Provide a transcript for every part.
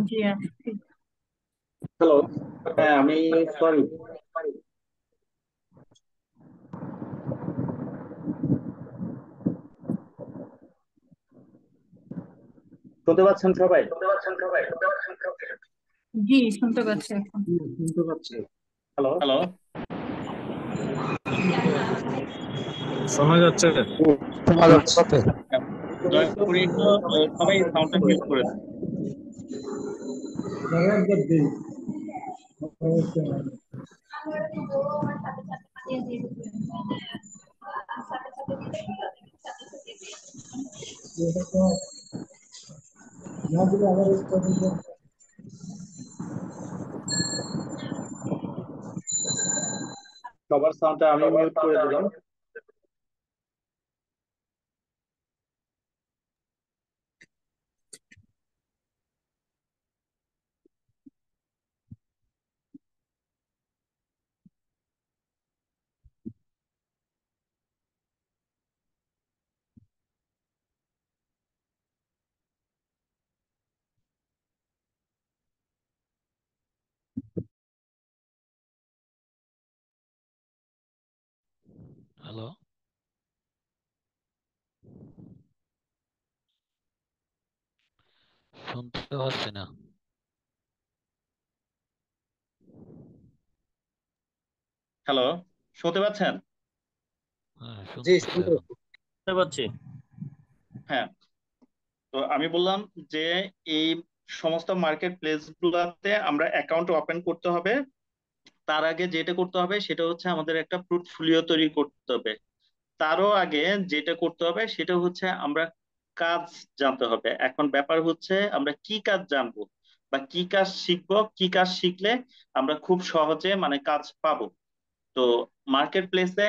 জি আসছি। হ্যালো। হ্যাঁ, আমি সরি, শুনতে পাচ্ছেন সবাই? জি শুনতে পাচ্ছি এখন। শুনতে পাচ্ছি। হ্যালো। হ্যালো, শোনা যাচ্ছে? শোনা যাচ্ছে। দয়া করে একটু সবাই সাউন্ডটা মিউট করে দিন। সবার সাউন্ডটা আমি মিউট করে দিলাম। হ্যালো, শুনতে পাচ্ছি না। হ্যালো, শুনতে পাচ্ছেন? হ্যাঁ, জি, শুনতেছি শুনতে এখন। পাচ্ছি। শুনতে পাচ্ছি। হ্যাঁ, তো আমি বললাম যে এই সমস্ত মার্কেট প্লেস গুলাতে আমরা অ্যাকাউন্ট ওপেন করতে হবে। তার আগে যেটা করতে হবে সেটা হচ্ছে আমাদের একটা পোর্টফোলিও তৈরি করতে হবে। তারও আগে যেটা করতে হবে সেটা হচ্ছে আমরা কাজ জানতে হবে। এখন ব্যাপার হচ্ছে আমরা কি কাজ জানবো বা কি কাজ শিখবো, কি কাজ শিখলে আমরা খুব সহজে মানে কাজ পাবো। তো মার্কেট প্লেসে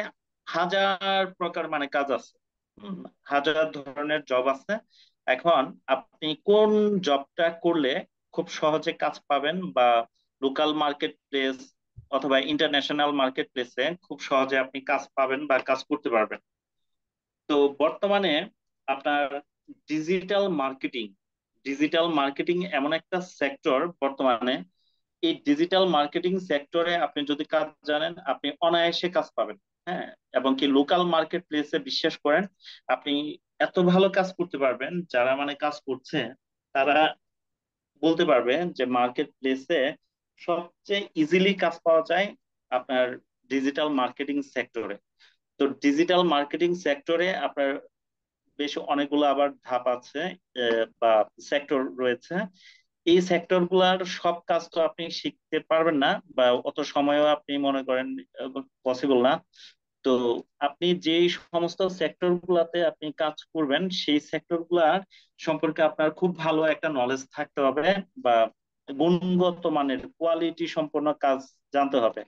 হাজার প্রকার মানে কাজ আছে। হুম, হাজার ধরনের জব আছে। এখন আপনি কোন জবটা করলে খুব সহজে কাজ পাবেন, বা লোকাল মার্কেট প্লেস অথবা ইন্টারন্যাশনাল মার্কেট প্লেসে খুব সহজে আপনি কাজ পাবেন বা কাজ করতে পারবেন। তো বর্তমানে আপনার ডিজিটাল মার্কেটিং ডিজিটাল মার্কেটিং এমন একটা সেক্টর বর্তমানে। এই ডিজিটাল মার্কেটিং সেক্টরে আপনি যদি কাজ জানেন আপনি অনায়াসে কাজ পাবেন। হ্যাঁ, এবং কি লোকাল মার্কেট প্লেসে বিশ্বাস করেন আপনি এত ভালো কাজ করতে পারবেন, যারা মানে কাজ করছে তারা বলতে পারবে যে মার্কেট প্লেসে সবচেয়ে ইজিলি কাজ পাওয়া যায় আপনার ডিজিটাল মার্কেটিং সেক্টরে। তো ডিজিটাল মার্কেটিং সেক্টরে আপনার বেশ অনেকগুলো আবার ধাপ আছে, বা সেক্টর রয়েছে। এই সেক্টর গুলার সব কাজ তো আপনি শিখতে পারবেন না, বা অত সময়ও আপনি মনে করেন পসিবল না। তো আপনি যেই সমস্ত সেক্টর গুলাতে আপনি কাজ করবেন সেই সেক্টর গুলার সম্পর্কে আপনার খুব ভালো একটা নলেজ থাকতে হবে, বা গুণগত মানের কোয়ালিটি সম্পন্ন কাজ জানতে হবে।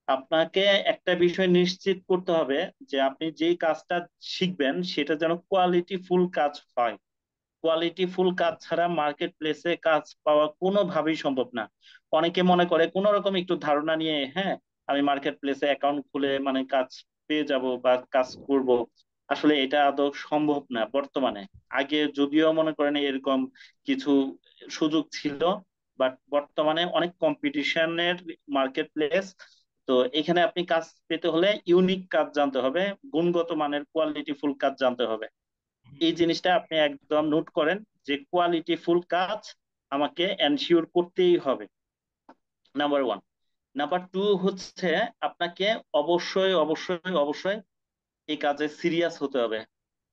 আপনাকে একটা বিষয় নিশ্চিত করতে হবে যে আপনি যেই কাজটা শিখবেন সেটা যেন কোয়ালিটি ফুল কাজ হয়। কোয়ালিটি ফুল কাজ ছাড়া মার্কেট প্লেসে কাজ পাওয়া কোনোভাবেই সম্ভব না। অনেকে মনে করে কোনো রকম একটু ধারণা নিয়ে, হ্যাঁ, আমি মার্কেট প্লেসে অ্যাকাউন্ট খুলে মানে কাজ পেয়ে যাব বা কাজ করব। আসলে এটা আদৌ সম্ভব না বর্তমানে। আগে যদিও মনে করেন এরকম কিছু সুযোগ ছিল, বাট বর্তমানে অনেক কম্পিটিশনের মার্কেট প্লেস। তো এখানে আপনি কাজ পেতে হলে ইউনিক কাজ জানতে হবে, গুণগত মানের কোয়ালিটি ফুল কাজ জানতে হবে। এই জিনিসটা আপনি একদম নোট করেন যে কোয়ালিটি ফুল কাজ আমাকে এনশিওর করতেই হবে, নাম্বার ওয়ান। নাম্বার টু হচ্ছে আপনাকে অবশ্যই অবশ্যই অবশ্যই এই কাজে সিরিয়াস হতে হবে,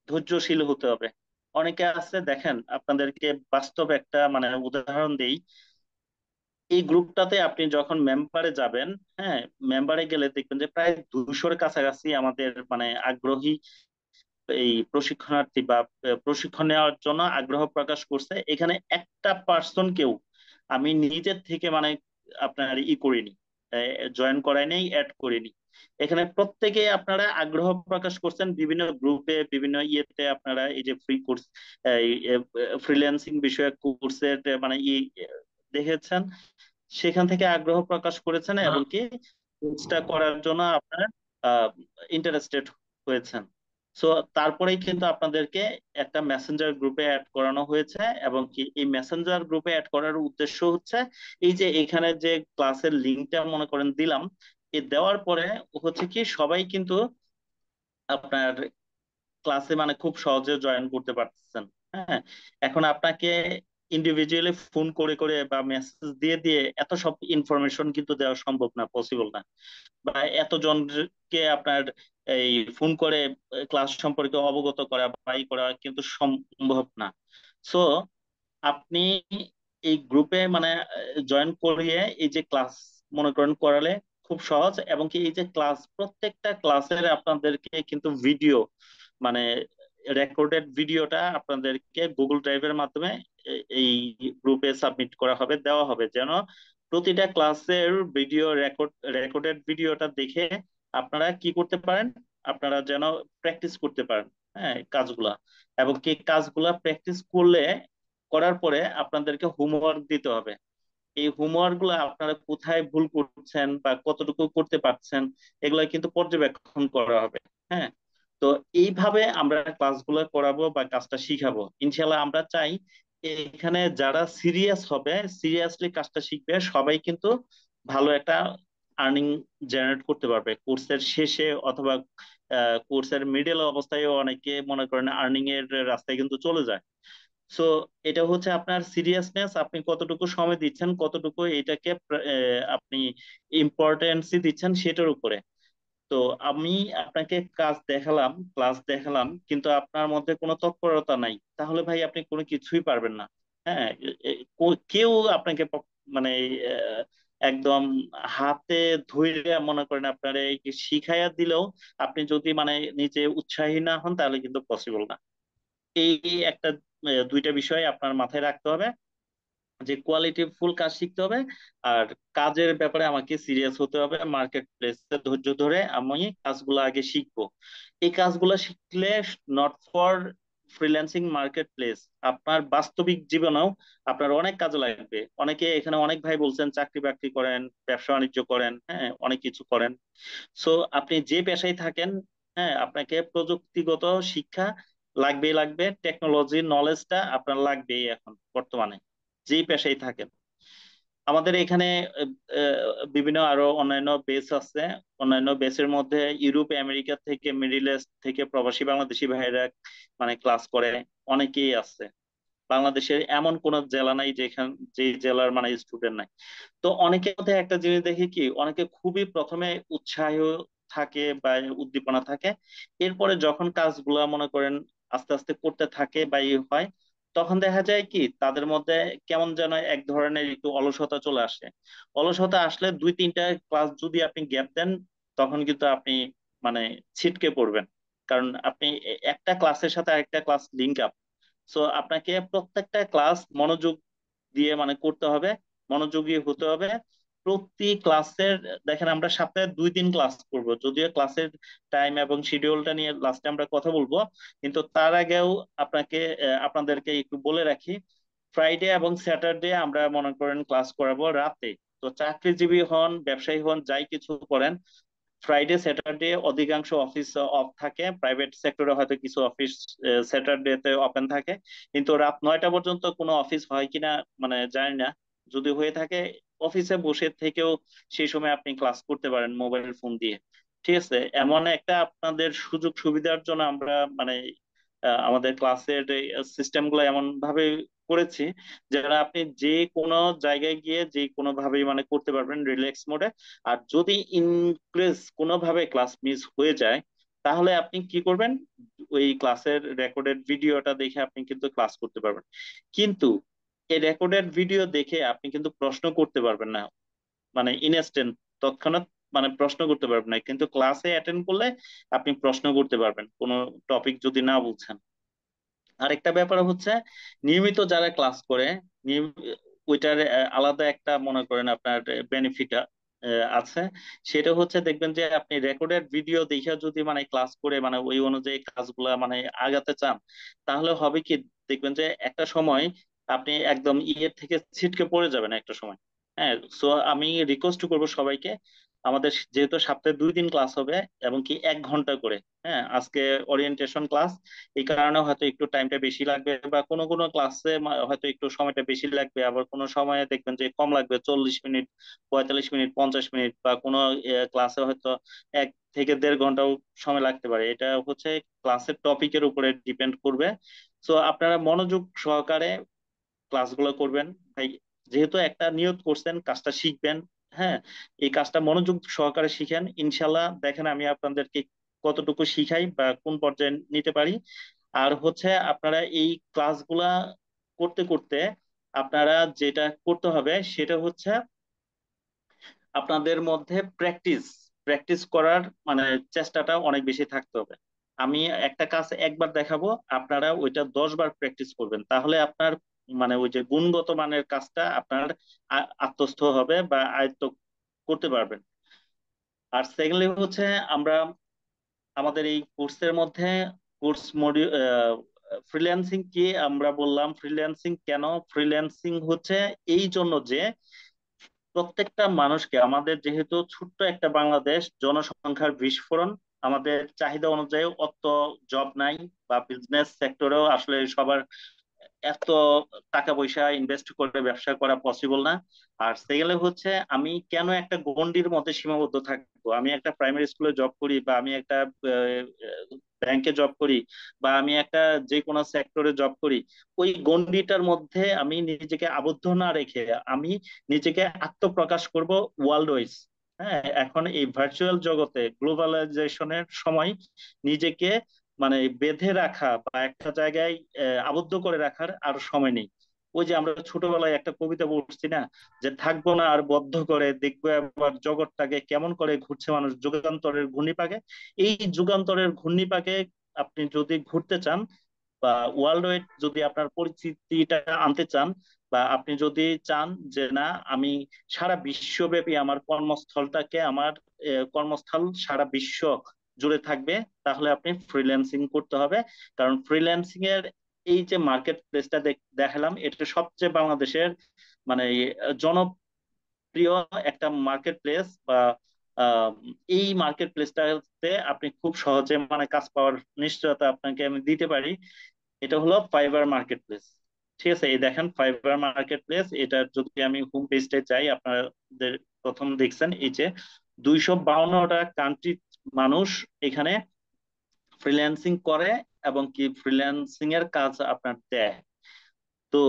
ধৈর্যশীল হতে হবে। অনেকে আছে দেখেন, আপনাদেরকে বাস্তব একটা মানে উদাহরণ দেই। এই গ্রুপটাতে আপনি যখন মেম্বারে যাবেন, হ্যাঁ, মেম্বারে গেলে দেখবেন যে প্রায় 200-র কাছাকাছি আমাদের মানে আগ্রহী এই প্রশিক্ষণার্থী বা প্রশিক্ষণ নেওয়ার জন্য আগ্রহ প্রকাশ করছে। এখানে একটা পার্সন কেউ আমি নিজের থেকে মানে আপনার করিনি, জয়েন করাই নেই, অ্যাড করিনি। এখানে প্রত্যেকে আপনারা আগ্রহ প্রকাশ করছেন বিভিন্ন গ্রুপে, বিভিন্ন ইয়েতে আপনারা এই যে ফ্রি কোর্স, ফ্রিল্যান্সিং বিষয়ক কোর্সের মানে দেখেছেন, সেখান থেকে আগ্রহ প্রকাশ করেছেন এবং কি কোর্সটা করার জন্য আপনারা ইন্টারেস্টেড হয়েছেন। সো তারপরেই কিন্তু আপনাদেরকে একটা মেসেঞ্জার গ্রুপে অ্যাড করানো হয়েছে, এবং কি এই মেসেঞ্জার গ্রুপে অ্যাড করার উদ্দেশ্য হচ্ছে এই যে এখানে যে ক্লাসের লিঙ্কটা মনে করেন দিলাম, এ দেওয়ার পরে হচ্ছে কি সবাই কিন্তু আপনার ক্লাসে মানে খুব সহজে জয়েন করতে পারতেছেন। হ্যাঁ, এখন আপনাকে ইন্ডিভিজুয়ালি ফোন করে করে বা মেসেজ দিয়ে দিয়ে এত সব ইনফরমেশন কিন্তু দেওয়া সম্ভব না, পসিবল না। বা এতজনকে আপনার এই ফোন করে ক্লাস সম্পর্কে অবগত করা বা ই করা কিন্তু সম্ভব না। সো আপনি এই গ্রুপে মানে জয়েন করিয়ে এই যে ক্লাস মনে করেন করালে খুব সহজ, এবং কি এই যে ক্লাস প্রত্যেকটা ক্লাসের আপনাদেরকে কিন্তু ভিডিও মানে রেকর্ডেড ভিডিওটা আপনাদেরকে গুগল ড্রাইভের মাধ্যমে এই গ্রুপে সাবমিট করা হবে, দেওয়া হবে, যেন প্রতিটা ক্লাসের ভিডিও রেকর্ডেড ভিডিওটা দেখে আপনারা কি করতে পারেন, আপনারা যেন প্র্যাকটিস করতে পারেন। হ্যাঁ, কাজগুলা, এবং কি কাজগুলা প্র্যাকটিস করলে করার পরে আপনাদেরকে হোমওয়ার্ক দিতে হবে। এই হোমওয়ার্ক গুলো আপনারা কোথায় ভুল করছেন বা কতটুকু করতে পারছেন এগুলা কিন্তু পর্যবেক্ষণ করা হবে। হ্যাঁ, তো এইভাবে আমরা ক্লাসগুলো করাবো বা কাজটা শিখাবো ইনশাল্লাহ। আমরা চাই এখানে যারা সিরিয়াস হবে, সিরিয়াসলি কাজটা শিখবে, সবাই কিন্তু ভালো একটা আর্নিং জেনারেট করতে পারবে কোর্সের শেষে, অথবা কোর্সের মিডল অবস্থায় অনেকে মনে করেন আর্নিং এর রাস্তায় কিন্তু চলে যায়। সো এটা হচ্ছে আপনার সিরিয়াসনেস, আপনি কতটুকু সময় দিচ্ছেন, কতটুকু এটাকে আপনি ইম্পর্টেন্সই দিচ্ছেন সেটার উপরে। তো আমি আপনাকে কাজ দেখালাম, ক্লাস দেখালাম, কিন্তু আপনার মধ্যে কোনো তৎপরতা নাই, তাহলে ভাই আপনি কোনো কিছুই পারবেন না। হ্যাঁ, কেউ আপনাকে মানে আহ, একদম হাতে ধরে মনে করেন আপনার শিখাইয়া দিলেও আপনি যদি মানে নিজে উৎসাহী না হন তাহলে কিন্তু পসিবল না। এই একটা দুইটা বিষয় আপনার মাথায় রাখতে হবে, যে কোয়ালিটি ফুল কাজ শিখতে হবে, আর কাজের ব্যাপারে আমাকে সিরিয়াস হতে হবে। মার্কেট প্লেসে ধৈর্য ধরে আমি কাজগুলো আগে শিখবো। এই কাজগুলো শিখলে not for freelancing market place, আপনার বাস্তবিক জীবনেও আপনার অনেক কাজে লাগবে। অনেকে এখানে অনেক ভাই বলছেন চাকরি বাকরি করেন, ব্যবসা বাণিজ্য করেন, হ্যাঁ অনেক কিছু করেন। সো আপনি যে পেশায় থাকেন, হ্যাঁ আপনাকে প্রযুক্তিগত শিক্ষা লাগবেই লাগবে, টেকনোলজি নলেজটা আপনার লাগবেই এখন বর্তমানে যেই পেশায় থাকেন। আমাদের এখানে বিভিন্ন আরো অন্যান্য বেস আছে। অন্যান্য বেসের মধ্যে ইউরোপ আমেরিকা থেকে, মিডিল ইস্ট থেকে প্রবাসী বাংলাদেশি ভাইরা মানে ক্লাস করে অনেকেই আছে। বাংলাদেশের এমন কোন জেলা নাই যেখানে যে জেলার মানে স্টুডেন্ট নাই। তো অনেকের মধ্যে একটা জিনিস দেখি কি, অনেকে খুবই প্রথমে উৎসাহ থাকে বা উদ্দীপনা থাকে, এরপরে যখন কাজগুলা মনে করেন আস্তে আস্তে করতে থাকে বা হয়, তখন দেখা যায় কি তাদের মধ্যে কেমন যেন এক ধরনের একটু অলসতা চলে আসে। অলসতা আসলে দুই তিনটা ক্লাস যদি আপনি গ্যাপ দেন, তখন কিন্তু আপনি মানে ছিটকে পড়বেন, কারণ আপনি একটা ক্লাসের সাথে আরেকটা ক্লাস লিঙ্ক আপ। সো আপনাকে প্রত্যেকটা ক্লাস মনোযোগ দিয়ে মানে করতে হবে, মনোযোগী হতে হবে প্রতি ক্লাসের। দেখেন আমরা সপ্তাহে 2 দিন ক্লাস করব, যদিও ক্লাসের টাইম এবং শিডিউলটা নিয়ে লাস্টে আমরা কথা বলবো, কিন্তু তার আগেও আপনাকে আপনাদেরকে একটু বলে রাখি, ফ্রাইডে এবং স্যাটারডে আমরা মনে করেন ক্লাস করাবো রাতে। তো চাকরিজীবী হন, ব্যবসায়ী হন, যাই কিছু করেন, ফ্রাইডে স্যাটারডে অধিকাংশ অফিস অফ থাকে, প্রাইভেট সেক্টরে হয়তো কিছু অফিস স্যাটারডে তে ওপেন থাকে, কিন্তু রাত 9টা পর্যন্ত কোনো অফিস হয় কিনা মানে জানি না। যদি হয়ে থাকে, অফিসে বসে থেকেও সেই সময় আপনি ক্লাস করতে পারেন মোবাইল ফোন দিয়ে। ঠিক আছে, এমন একটা আপনাদের সুযোগ সুবিধার জন্য আমরা মানে আমাদের ক্লাসের সিস্টেম গুলো এমন ভাবে করেছি, যারা আপনি যে কোনো জায়গায় গিয়ে যে কোনো ভাবেই মানে করতে পারবেন রিল্যাক্স মোডে। আর যদি ইনকেস কোনোভাবে ক্লাস মিস হয়ে যায়, তাহলে আপনি কি করবেন, ওই ক্লাসের রেকর্ডেড ভিডিওটা দেখে আপনি কিন্তু ক্লাস করতে পারবেন। কিন্তু এই রেকর্ডেড ভিডিও দেখে আপনি কিন্তু প্রশ্ন করতে পারবেন না, মানে ইনস্ট্যান্ট, তৎক্ষণাৎ মানে প্রশ্ন করতে পারবেন না, কিন্তু ক্লাসে অ্যাটেন্ড করলে আপনি প্রশ্ন করতে পারবেন কোনো টপিক যদি না বুঝছেন। আরেকটা ব্যাপার হচ্ছে নিয়মিত যারা ক্লাস করে, ওইটার আলাদা একটা মনে করেন আপনার বেনিফিট আছে। সেটা হচ্ছে দেখবেন যে আপনি রেকর্ডেড ভিডিও দেখে যদি মানে ক্লাস করে মানে ওই অনুযায়ী কাজগুলা মানে আগাতে চান, তাহলে হবে কি, দেখবেন যে একটা সময় আপনি একদম ইয়ের থেকে ছিটকে পড়ে যাবেন একটা সময়। হ্যাঁ, সো আমি রিকোয়েস্ট করবো সবাইকে, আমাদের যেহেতু সপ্তাহে 2 দিন ক্লাস হবে এবং কি 1 ঘন্টা করে। হ্যাঁ, আজকে ওরিয়েন্টেশন ক্লাস, এই কারণে হয়তো একটু টাইমটা বেশি লাগবে, বা কোনো কোনো ক্লাসে হয়তো একটু সময়টা বেশি লাগবে, আবার কোনো সময়ে দেখবেন যে কম লাগবে, 40 মিনিট, 45 মিনিট, 50 মিনিট, বা কোনো ক্লাসে হয়তো 1 থেকে দেড় ঘন্টাও সময় লাগতে পারে। এটা হচ্ছে ক্লাসের টপিকের উপরে ডিপেন্ড করবে। তো আপনারা মনোযোগ সহকারে ক্লাসগুলো করবেন ভাই, যেহেতু একটা নিয়ত করছেন কাজটা শিখবেন। হ্যাঁ, এই কাজটা মনোযোগ সহকারে শিখেন, ইনশাল্লাহ দেখেন আমি আপনাদেরকে কতটুকু শিখাই বা কোন পর্যায়ে নিতে পারি। আর হচ্ছে আপনারা এই ক্লাসগুলা করতে করতে আপনারা যেটা করতে হবে সেটা হচ্ছে আপনাদের মধ্যে প্র্যাকটিস প্র্যাকটিস করার মানে চেষ্টাটা অনেক বেশি থাকতে হবে। আমি একটা কাজ একবার দেখাবো, আপনারা ওইটা 10 বার প্র্যাকটিস করবেন, তাহলে আপনার মানে ওই যে গুণগত মানের কাজটা আপনার আত্মস্থ হবে বা আয়ত্ত করতে পারবেন। আর সেকেন্ডলি হচ্ছে আমরা আমাদের এই কোর্সের মধ্যে কোর্স মডিউল ফ্রিল্যান্সিং কি আমরা বললাম, ফ্রিল্যান্সিং কেন, ফ্রিল্যান্সিং হচ্ছে এই জন্য যে প্রত্যেকটা মানুষকে, আমাদের যেহেতু ছোট্ট একটা বাংলাদেশ, জনসংখ্যার বিস্ফোরণ, আমাদের চাহিদা অনুযায়ী অত জব নাই, বা বিজনেস সেক্টরেও আসলে সবার এত টাকা পয়সা ইনভেস্ট করে ব্যবসা করা পসিবল না। আর সেকেন্ডলি হচ্ছে আমি কেন একটা গণ্ডির মধ্যে সীমাবদ্ধ থাকবো, আমি একটা প্রাইমারি স্কুলে জব করি, বা আমি একটা ব্যাংকে জব করি, বা আমি একটা যে কোনো সেক্টরে জব করি, ওই গণ্ডিটার মধ্যে আমি নিজেকে আবদ্ধ না রেখে আমি নিজেকে আত্মপ্রকাশ করব ওয়ার্ল্ড ওয়াইজ। হ্যাঁ, এখন এই ভার্চুয়াল জগতে গ্লোবালাইজেশনের সময় নিজেকে মানে বেঁধে রাখা বা একটা জায়গায় আবদ্ধ করে রাখার আর সময় নেই। ওই যে আমরা ছোটবেলায় একটা কবিতা পড়ছি না, যে থাকবো না আর বদ্ধ করে, দেখবো এবার জগৎটাকে কেমন করে ঘুরছে মানুষ যুগান্তরের ঘূর্ণিপাকে। এই যুগান্তরের ঘূর্ণিপাকে আপনি যদি ঘুরতে চান, বা ওয়ার্ল্ড ওয়াইড যদি আপনার পরিচিতিটা আনতে চান, বা আপনি যদি চান যে না আমি সারা বিশ্বব্যাপী আমার কর্মস্থলটাকে আমার কর্মস্থল সারা বিশ্ব জুড়ে থাকবে, তাহলে আপনি ফ্রিল্যান্সিং করতে হবে। কারণ ফ্রিল্যান্সিং এর এই যে মার্কেট প্লেসটা দেখালাম, এটা সবচেয়ে বাংলাদেশের মানে জনপ্রিয় একটা মার্কেট প্লেস, বা আহ, এই মার্কেট প্লেসটাতে আপনি খুব সহজে মানে কাজ পাওয়ার নিশ্চয়তা আপনাকে আমি দিতে পারি। এটা হলো ফাইবার মার্কেট প্লেস। ঠিক আছে, এই দেখেন ফাইবার মার্কেট প্লেস, এটা যদি আমি হোম পেজটা যাই, আপনাদের প্রথম দেখছেন এই যে 252টা কান্ট্রি মানুষ এখানে ফ্রিল্যান্সিং করে এবং কি ফ্রিল্যান্সিং এর কাজ আপনার দেয়। তো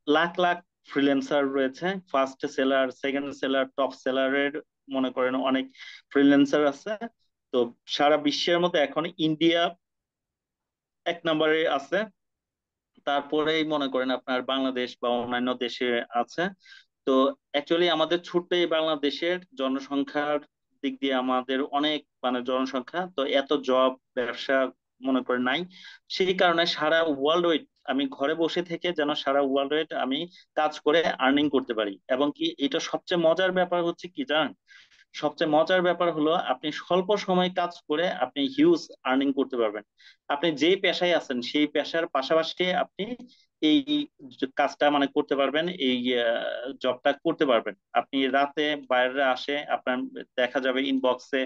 লাখ লাখ ফ্রিল্যান্সার রয়েছে, first seller, second seller, top সেলারের মনে করেন অনেক ফ্রিল্যান্সার আছে। তো সারা বিশ্বের মধ্যে এখন ইন্ডিয়া 1 নম্বরে আছে, তারপরেই মনে করেন আপনার বাংলাদেশ বা অন্যান্য দেশে আছে। তো অ্যাকচুয়ালি আমাদের ছোট্ট এই বাংলাদেশের জনসংখ্যার দিক দিয়ে আমাদের অনেক মানে জনসংখ্যা, তো এত জব ব্যবসা মনে করেন নাই। সেই কারণে সারা ওয়ার্ল্ড ওয়াইড আমি ঘরে বসে থেকে যেন সারা ওয়ার্ল্ড ওয়াইড আমি কাজ করে আর্নিং করতে পারি। এবং কি এটা সবচেয়ে মজার ব্যাপার হচ্ছে কি জানেন, সবচেয়ে মজার ব্যাপার হলো আপনি স্বল্প সময় কাজ করে আপনি হিউজ আর্নিং করতে পারবেন। আপনি যে পেশায় আছেন সেই পেশার পাশাপাশি আপনি এই কাজটা মানে করতে পারবেন, এই জবটা করতে পারবেন। আপনি রাতে বাইরে আসে আপনার দেখা যাবে ইনবক্সে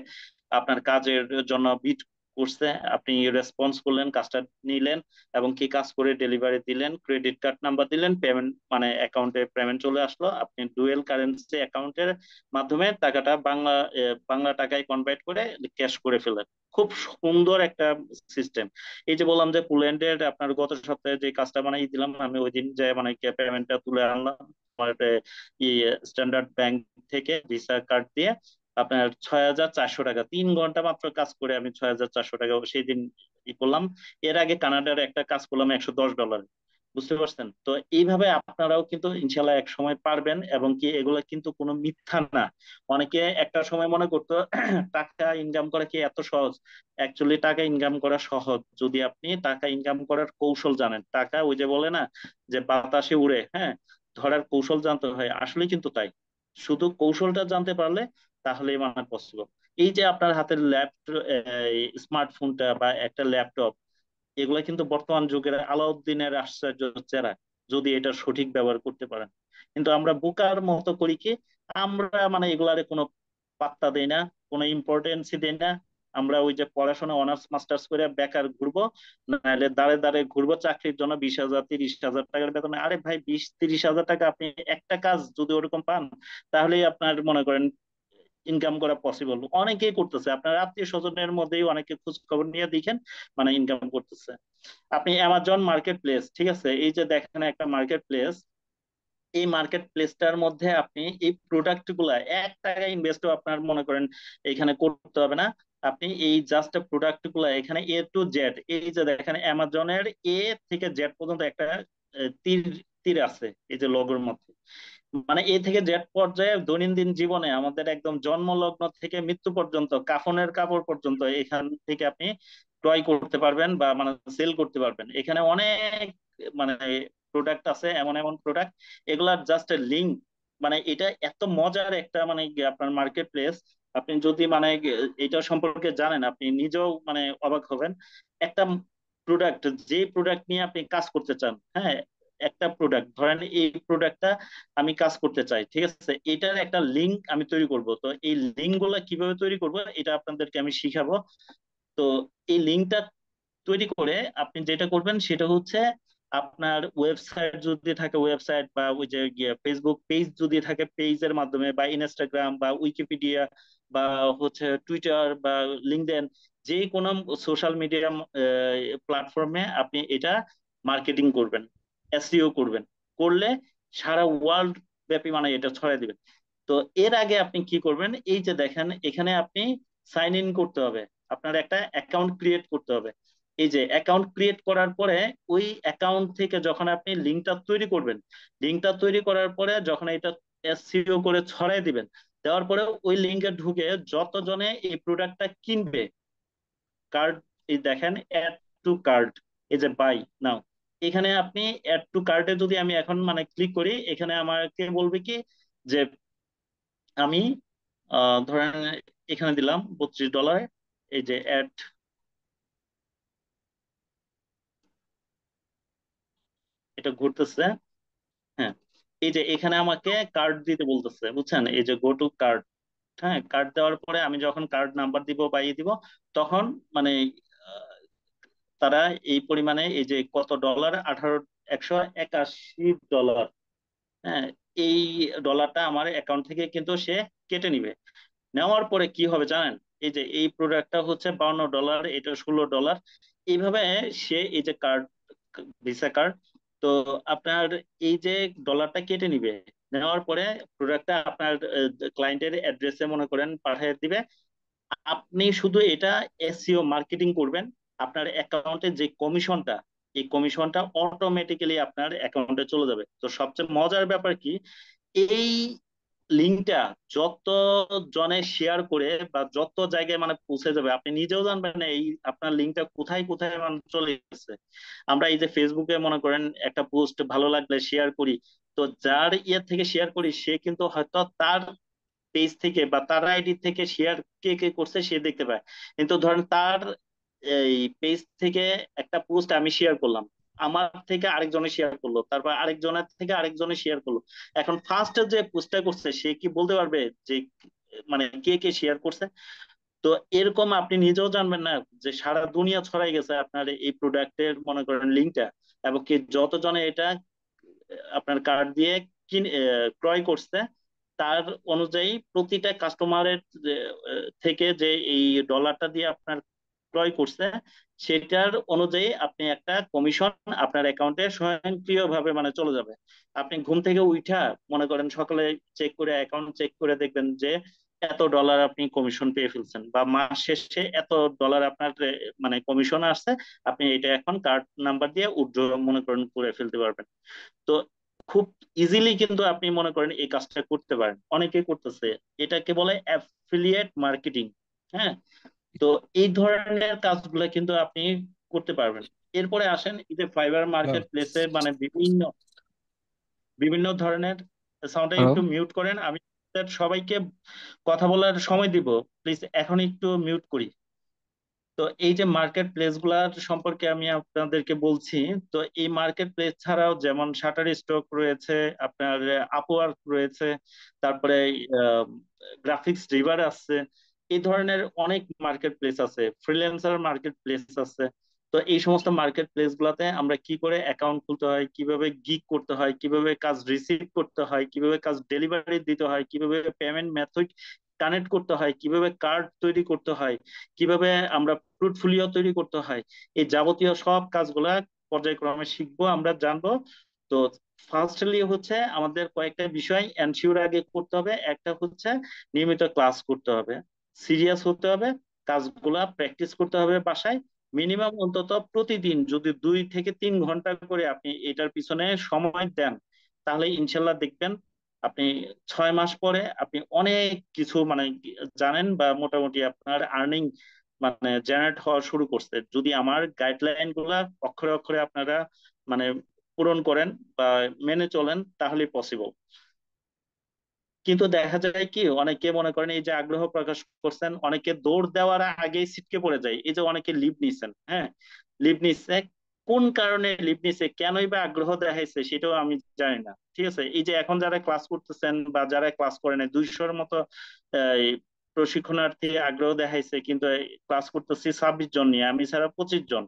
আপনার কাজের জন্য বিট করছে, আপনি রেসপন্স করলেন, কাজটা নিলেন, এবং কি কাজ করে ডেলিভারি দিলেন, ক্রেডিট কার্ড নাম্বার দিলেন, পেমেন্ট মানে অ্যাকাউন্টে পেমেন্ট চলে আসলো, আপনি ডুয়েল কারেন্সি অ্যাকাউন্টের মাধ্যমে টাকাটা বাংলা টাকায় কনভার্ট করে ক্যাশ করে ফেলেন। খুব সুন্দর একটা সিস্টেম। এই যে বললাম যে পোল্যান্ডের আপনার গত সপ্তাহে যে কাজটা বানাই দিলাম, আমি ওই দিন যে মানে পেমেন্টটা তুলে আনলাম আমার স্ট্যান্ডার্ড ব্যাংক থেকে ভিসা কার্ড দিয়ে, আপনার 6,400 টাকা, 3 ঘন্টা মাত্র কাজ করে আমি 6,400 টাকা সেই দিন ই করলাম। এর আগে কানাডার একটা কাজ করলাম $110। বুঝতে পারছেন? তো এইভাবে আপনারাও কিন্তু ইনশাল্লাহ এক সময় পারবেন, এবং কি এগুলা কিন্তু কোনো মিথ্যা না। অনেকে একটা সময় মনে করতো টাকা ইনকাম করা কি এত সহজ। অ্যাকচুয়ালি টাকা ইনকাম করা সহজ যদি আপনি টাকা ইনকাম করার কৌশল জানেন। টাকা ওই যে বলে না যে বাতাসে উড়ে, হ্যাঁ, ধরার কৌশল জানতে হয়, আসলে কিন্তু তাই। শুধু কৌশলটা জানতে পারলে তাহলেই মানে পসিবল। এই যে আপনার হাতের স্মার্টফোনটা বা একটা ল্যাপটপ, এগুলা কিন্তু বর্তমান যুগের আলাউদ্দিনের আশ্চর্য চেরা, যদি এটা সঠিক ব্যবহার করতে পারেন। কিন্তু আমরা বোকার মতো করি কি, আমরা মানে এগুলারে কোনো পাত্তা দেই না, কোনো ইম্পর্টেন্সই দেই না। আমরা ওই যে পড়াশোনা অনার্স মাস্টার্স করে বেকার ঘুরবো, নাহলে দাঁড়ে দাঁড়ে ঘুরবো চাকরির জন্য 20,000 30,000 টাকার বেতনে। আরে ভাই, 20 30 হাজার টাকা আপনি একটা কাজ যদি ওরকম পান, তাহলেই আপনার মনে করেন ইনকাম করা পসিবল। অনেকেই করতেছে, আপনার আত্মীয় স্বজনের মধ্যেই অনেকে খোঁজ খবর নিয়ে দেখেন মানে ইনকাম করতেছে। আপনি অ্যামাজন মার্কেট প্লেস, ঠিক আছে, এই যে দেখেন একটা মার্কেট প্লেস, এই মার্কেট প্লেসটার মধ্যে আপনি এই প্রোডাক্ট গুলা 1 টাকা ইনভেস্টও আপনার মনে করেন এখানে করতে হবে না। আপনি এই জাস্ট প্রোডাক্ট গুলা এখানে A to Z, এই যে দেখেন অ্যামাজনের A থেকে Z পর্যন্ত একটা তীর তীর আছে এই যে লোগোর মধ্যে। মানে A থেকে Z পর্যায়ে দৈনন্দিন জীবনে আমাদের একদম জন্মলগ্ন থেকে মৃত্যু পর্যন্ত কাফনের কাপড় পর্যন্ত এখান থেকে আপনি ক্রয় করতে পারবেন বা মানে সেল করতে পারবেন। এখানে অনেক মানে প্রোডাক্ট আছে, এমন এমন প্রোডাক্ট, এগুলার জাস্ট লিঙ্ক। মানে এটা এত মজার একটা মানে আপনার মার্কেট প্লেস, আপনি যদি মানে এটা সম্পর্কে জানেন আপনি নিজেও মানে অবাক হবেন। একটা প্রোডাক্ট, যে প্রোডাক্ট নিয়ে আপনি কাজ করতে চান, হ্যাঁ, একটা প্রোডাক্ট ধরেন, এই প্রোডাক্টটা আমি কাজ করতে চাই, ঠিক আছে, এটার একটা লিঙ্ক আমি তৈরি করব। তো এই লিঙ্ক গুলা কিভাবে তৈরি করব এটা আপনাদেরকে আমি শিখাবো। তো এই লিঙ্কটা তৈরি করে আপনি যেটা করবেন সেটা হচ্ছে, আপনার ওয়েবসাইট যদি থাকে ওয়েবসাইট, বা ওই যে ফেসবুক পেজ যদি থাকে পেজের মাধ্যমে, বা ইনস্টাগ্রাম বা উইকিপিডিয়া বা হচ্ছে টুইটার বা লিঙ্কডইন, যে কোনো সোশ্যাল মিডিয়া প্ল্যাটফর্মে আপনি এটা মার্কেটিং করবেন, এসইও করবেন। করলে সারা ওয়ার্ল্ড ব্যাপী মানে এটা ছড়াই দিবেন। তো এর আগে আপনি কি করবেন, এই যে দেখেন এখানে আপনি সাইন ইন করতে হবে, আপনার একটা অ্যাকাউন্ট ক্রিয়েট করতে হবে। এই যে অ্যাকাউন্ট ক্রিয়েট করার পরে ওই অ্যাকাউন্ট থেকে যখন আপনি লিঙ্কটা তৈরি করবেন, লিঙ্কটা তৈরি করার পরে যখন এটা এসইও করে ছড়াই দিবেন, দেওয়ার পরে ওই লিঙ্কে ঢুকে যতজনে এই প্রোডাক্টটা কিনবে, কার্ড, এই দেখেন অ্যাড টু কার্ট, এই যে বাই নাও, এখানে আপনি অ্যাড টু কার্টে যদি আমি এখন মানে ক্লিক করি, এখানে আমাকে বলবে কি যে আমি ধরেন এখানে দিলাম $32, এই যে অ্যাড, এটা ঘুরতেছে। হ্যাঁ, এই যে এখানে আমাকে কার্ড দিতে বলতেছে, বুঝছেন, এই যে গো টু কার্ড। হ্যাঁ, কার্ড দেওয়ার পরে আমি যখন কার্ড নাম্বার দিব বা ইয়ে দিব, তখন মানে আহ, তারা এই পরিমাণে এই যে কত ডলার, 181 ডলার, হ্যাঁ, এই ডলারটা আমার অ্যাকাউন্ট থেকে কিন্তু সে কেটে নিবে। নেওয়ার পরে কি হবে জানেন, এই যে এই প্রোডাক্টটা হচ্ছে $52, এটা $16। এইভাবে সে এই যে কার্ড, ভিসা কার্ড, তো আপনার এই যে ডলারটা কেটে নিবে, নেওয়ার পরে প্রোডাক্টটা আপনার ক্লায়েন্টের অ্যাড্রেসে মনে করেন পাঠিয়ে দিবে। আপনি শুধু এটা এসইও মার্কেটিং করবেন, আপনার অ্যাকাউন্টে যে কমিশনটা, এই কমিশনটা অটোমেটিক্যালি আপনার অ্যাকাউন্টে চলে যাবে। তো সবচেয়ে মজার ব্যাপার কি, এই লিঙ্কটা যত জনে শেয়ার করে বা যত জায়গায় মানে পৌঁছে যাবে, আপনি নিজেও জানবেন না এই আপনার লিঙ্কটা কোথায় কোথায় মানে চলে গেছে। আমরা এই যে ফেসবুকে মনে করেন একটা পোস্ট ভালো লাগলে শেয়ার করি, তো যার ইয়ে থেকে শেয়ার করি সে কিন্তু হয়তো তার পেজ থেকে বা তার আইডি থেকে শেয়ার কে কে করছে সে দেখতে পায়। কিন্তু ধরেন তার এই পেজ থেকে একটা পোস্ট আমি শেয়ার করলাম, আমার থেকে আরেকজনে শেয়ার করলো, তারপর আরেকজনের থেকে আরেকজনে শেয়ার করলো। এখন ফার্স্ট যে পোস্টটা করছে সে কি বলতে পারবে যে মানে কে কে শেয়ার করছে? তো এরকম আপনি নিজেও জানবেন না যে সারা দুনিয়া ছড়াই গেছে আপনার এই প্রোডাক্টের মনে করেন লিঙ্কটা, এবং কি যতজনে এটা আপনার কার্ড দিয়ে ক্রয় করছে, তার অনুযায়ী প্রতিটা কাস্টমারের থেকে যে এই ডলারটা দিয়ে আপনার ক্রয় করছে, সেটার অনুযায়ী আপনি একটা কমিশন আপনার অ্যাকাউন্টে স্বয়ংক্রিয়ভাবে মানে চলে যাবে। আপনি ঘুম থেকে উঠা মনে করেন সকালে চেক করে অ্যাকাউন্ট চেক করে দেখবেন যে এত ডলার আপনি কমিশন পেয়ে ফেলছেন, বা মাস শেষে এত ডলার আপনার মানে কমিশন আসছে, আপনি এটা এখন কার্ড নাম্বার দিয়ে উইথড্র মনে করেন করে ফেলতে পারবেন। তো খুব ইজিলি কিন্তু আপনি মনে করেন এই কাজটা করতে পারেন, অনেকে করতেছে। এটাকে বলে অ্যাফিলিয়েট মার্কেটিং। হ্যাঁ, তো এই ধরনের কাজগুলো কিন্তু আপনি করতে পারবেন। এরপরে আসেন এই যে ফাইবার মার্কেট হ্যালো প্লেসে মানে বিভিন্ন বিভিন্ন ধরনের, সাউন্ডটা একটু মিউট করেন, আমি সবাইকে কথা বলার সময় দিব। প্লিজ এখন একটু মিউট করি। তো এই যে মার্কেট প্লেস গুলার সম্পর্কে আমি আপনাদেরকে বলছি। তো এই মার্কেট প্লেস ছাড়াও যেমন শাটার স্টক রয়েছে, আপনার আপওয়ার্ক রয়েছে, তারপরে গ্রাফিক্স রিভার আছে, এই ধরনের অনেক মার্কেট প্লেস আছে, ফ্রিল্যান্সার মার্কেট প্লেস আছে। তো এই সমস্ত মার্কেট প্লেস গুলাতে আমরা কি করে অ্যাকাউন্ট খুলতে হয়, কিভাবে গিগ করতে হয়, কিভাবে কাজ রিসিভ করতে হয়, কিভাবে কাজ ডেলিভারি দিতে হয়, কিভাবে পেমেন্ট মেথড কানেক্ট করতে হয়, কিভাবে কার্ড তৈরি করতে হয়, কিভাবে আমরা পোর্টফোলিও তৈরি করতে হয়, এই যাবতীয় সব কাজগুলা পর্যায়ক্রমে শিখবো, আমরা জানবো। তো ফার্স্টলি হচ্ছে আমাদের কয়েকটা বিষয় এনশিওর আগে করতে হবে। একটা হচ্ছে নিয়মিত ক্লাস করতে হবে, সিরিয়াস হতে হবে, কাজগুলা প্র্যাকটিস করতে হবে বাসায়। মিনিমাম অন্তত প্রতিদিন যদি 2 থেকে 3 ঘন্টা করে আপনি এটার পিছনে সময় দেন, তাহলে ইনশাল্লাহ দেখবেন আপনি 6 মাস পরে আপনি অনেক কিছু মানে জানেন, বা মোটামুটি আপনার আর্নিং মানে জেনারেট হওয়া শুরু করছে, যদি আমার গাইডলাইন গুলা অক্ষরে অক্ষরে আপনারা মানে পূরণ করেন বা মেনে চলেন, তাহলে পসিবল। কিন্তু দেখা যায় কি, অনেকে মনে করেন এই যে আগ্রহ প্রকাশ করছেন, অনেকে দৌড় দেওয়ার আগেই ছিটকে পড়ে যায়। এই যে অনেকে লিভ নিছেন, হ্যাঁ, লিভ নিচ্ছে, কোন কারণে লিভ নিছে, কেনই বা আগ্রহ দেখাইছে সেটাও আমি জানি না। ঠিক আছে, এই যে এখন যারা ক্লাস করতেছেন বা যারা ক্লাস করেন, 200-র মতো এই প্রশিক্ষণার্থী আগ্রহ দেখাইছে, কিন্তু ক্লাস করতেছি 26 জন নিয়ে, আমি ছাড়া 25 জন।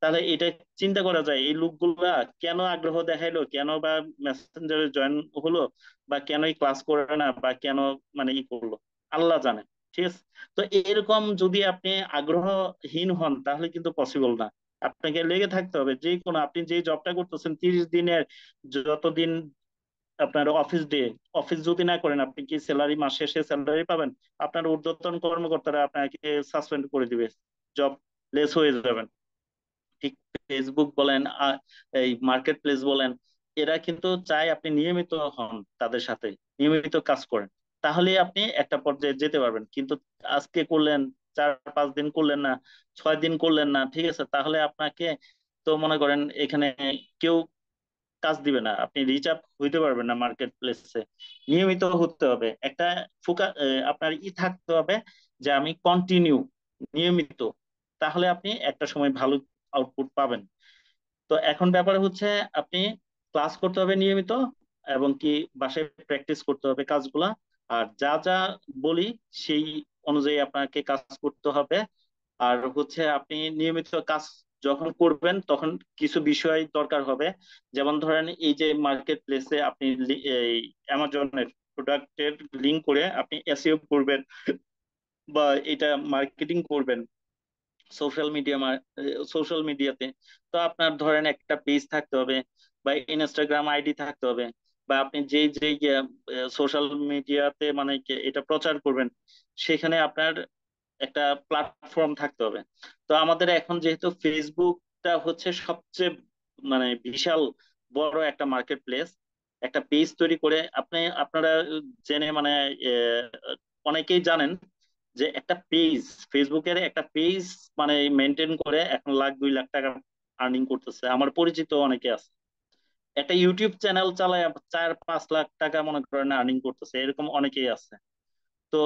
তাহলে এটা চিন্তা করা যায় এই লোকগুলা কেন আগ্রহ দেখাইলো, কেন বা মেসেঞ্জারে জয়েন হলো, বা কেনই ক্লাস করে না, বা কেন মানে ই করলো, আল্লাহ জানে। ঠিক আছে, তো এরকম যদি আপনি আগ্রহহীন হন তাহলে কিন্তু পসিবল না। আপনাকে লেগে থাকতে হবে, যে কোনো আপনি যে জবটা করতেছেন 30 দিনের, যতদিন আপনার অফিস ডে, অফিস যদি না করেন আপনি কি স্যালারি, মাস শেষে স্যালারি পাবেন? আপনার ঊর্ধ্বতন কর্মকর্তারা আপনাকে সাসপেন্ড করে দিবে, জব লেস হয়ে যাবেন। ঠিক ফেসবুক বলেন এই মার্কেট প্লেস বলেন, এরা কিন্তু চায় আপনি নিয়মিত হন, তাদের সাথে নিয়মিত কাজ করেন, তাহলে আপনি একটা পর্যায়ে যেতে পারবেন। কিন্তু আজকে করলেন, 4-5 দিন করলেন না, 6 দিন করলেন না, ঠিক আছে, তাহলে আপনাকে তো মনে করেন এখানে কেউ কাজ দিবে না, আপনি রিচ আপ হইতে পারবেন না মার্কেট প্লেসে। নিয়মিত হতে হবে, একটা আপনার থাকতে হবে যে আমি কন্টিনিউ, নিয়মিত, তাহলে আপনি একটা সময় ভালো আউটপুট পাবেন। তো এখন ব্যাপার হচ্ছে আপনি ক্লাস করতে হবে নিয়মিত, এবং কি বাসায় প্র্যাকটিস করতে হবে কাজগুলা। আর যা যা বলি সেই অনুযায়ী আপনাকে কাজ করতে হবে। আর হচ্ছে আপনি নিয়মিত কাজ যখন করবেন তখন কিছু বিষয় দরকার হবে। যেমন ধরেন এই যে মার্কেট প্লেসে আপনি এই অ্যামাজনের প্রোডাক্টের লিঙ্ক করে আপনি এসইও করবেন, বা এটা মার্কেটিং করবেন সোশ্যাল মিডিয়াতে। তো আপনার ধরেন একটা পেজ থাকতে হবে, বা ইনস্টাগ্রাম আইডি থাকতে হবে, বা আপনি যে যে সোশ্যাল মিডিয়াতে মানে এটা প্রচার করবেন, সেখানে আপনার একটা প্ল্যাটফর্ম থাকতে হবে। তো আমাদের এখন যেহেতু ফেসবুকটা হচ্ছে সবচেয়ে মানে বিশাল বড় একটা মার্কেট প্লেস, একটা পেজ তৈরি করে আপনারা জেনে মানে অনেকেই জানেন যে একটা পেজ, ফেসবুকের একটা পেজ মানে মেনটেন করে এখন 1-2 লাখ টাকা আর্নিং করতেছে। আমার পরিচিত অনেকে আছে, একটা ইউটিউব চ্যানেল চালায় 4-5 লাখ টাকা মনে করেন আর্নিং করতেছে, এরকম অনেকেই আছে। তো